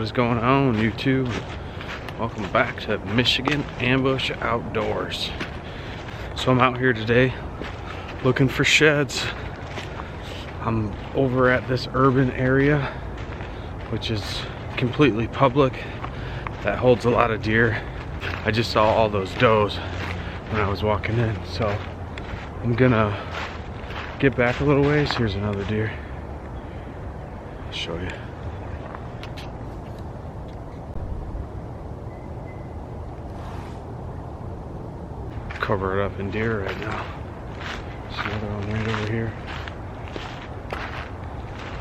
is going on, YouTube? Welcome back to Michigan Ambush Outdoors. So I'm out here today looking for sheds. I'm over at this urban area, which is completely public, that holds a lot of deer. I just saw all those does when I was walking in, so I'm gonna get back a little ways. Here's another deer. I'll show you. Cover it up in deer right now. There's another one right over here.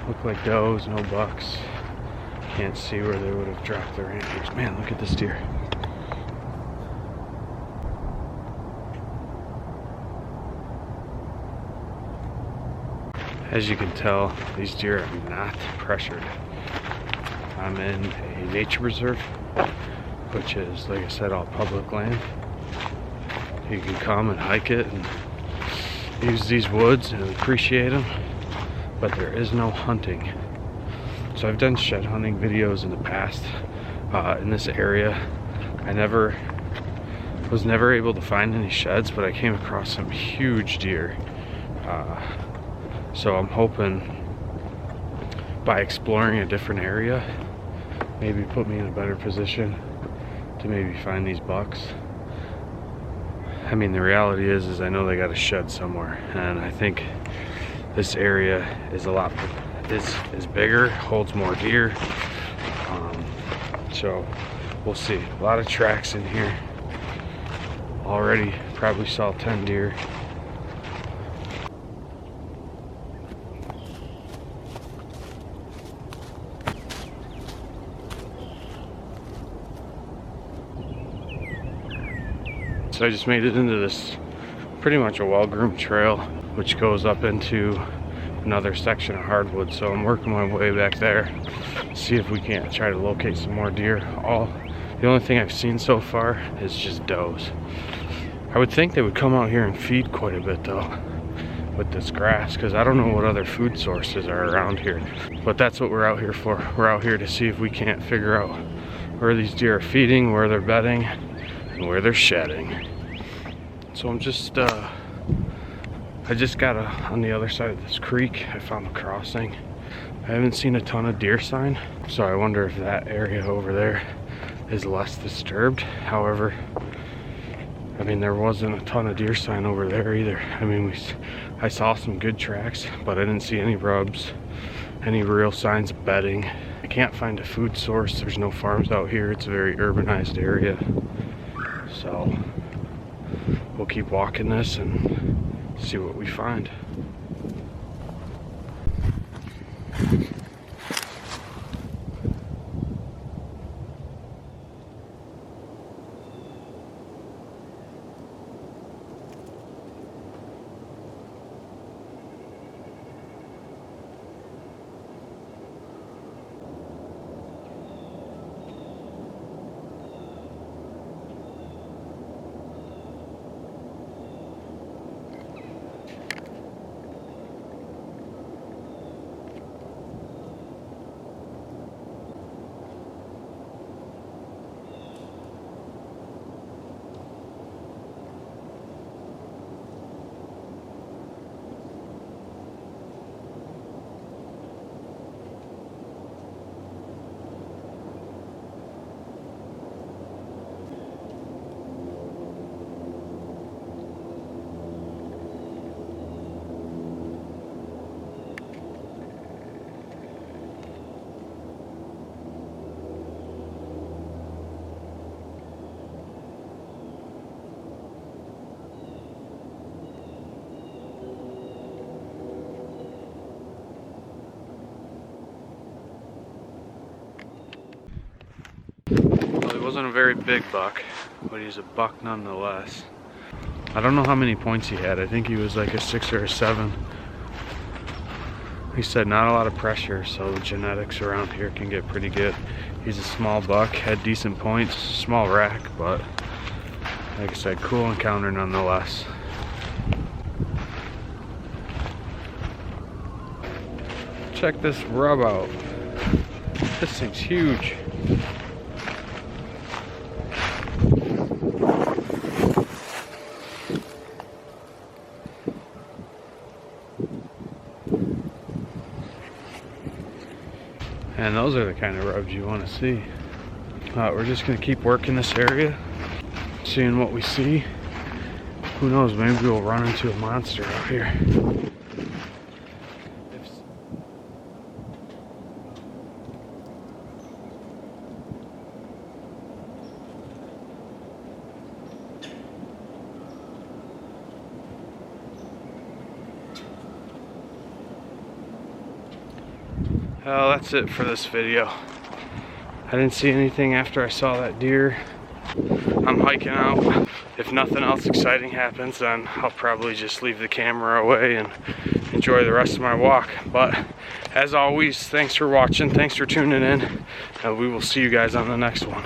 Look like does, no bucks. Can't see where they would have dropped their antlers. Man, look at this deer. As you can tell, these deer are not pressured. I'm in a nature reserve, which is, like I said, all public land. You can come and hike it and use these woods and appreciate them, but there is no hunting. So I've done shed hunting videos in the past in this area. I was never able to find any sheds, but I came across some huge deer. So I'm hoping by exploring a different area, maybe put me in a better position to maybe find these bucks. I mean, the reality is I know they got a shed somewhere, and I think this area is is bigger, holds more deer. So we'll see. A lot of tracks in here. Already probably saw 10 deer. So I just made it into this pretty much a well-groomed trail, which goes up into another section of hardwood. So I'm working my way back there, see if we can't try to locate some more deer. The only thing I've seen so far is just does. I would think they would come out here and feed quite a bit though with this grass, because I don't know what other food sources are around here. But that's what we're out here for. We're out here to see if we can't figure out where these deer are feeding, where they're bedding, and where they're shedding. So I'm just I just got on the other side of this creek. I found a crossing. I haven't seen a ton of deer sign, so I wonder if that area over there is less disturbed. However, I mean, there wasn't a ton of deer sign over there either. I mean, I saw some good tracks, but I didn't see any rubs, any real signs of bedding. I can't find a food source. There's no farms out here. It's a very urbanized area. So we'll keep walking this and see what we find. Wasn't a very big buck, but he's a buck nonetheless. I don't know how many points he had. I think he was like a 6 or a 7. He said not a lot of pressure, so the genetics around here can get pretty good. He's a small buck, had decent points, small rack, but like I said, cool encounter nonetheless. Check this rub out. This thing's huge. And those are the kind of rubs you want to see. We're just going to keep working this area, seeing what we see. Who knows, maybe we'll run into a monster out here. Well, that's it for this video. I didn't see anything after I saw that deer. I'm hiking out. If nothing else exciting happens, then I'll probably just leave the camera away and enjoy the rest of my walk. But as always, thanks for watching, thanks for tuning in, and we will see you guys on the next one.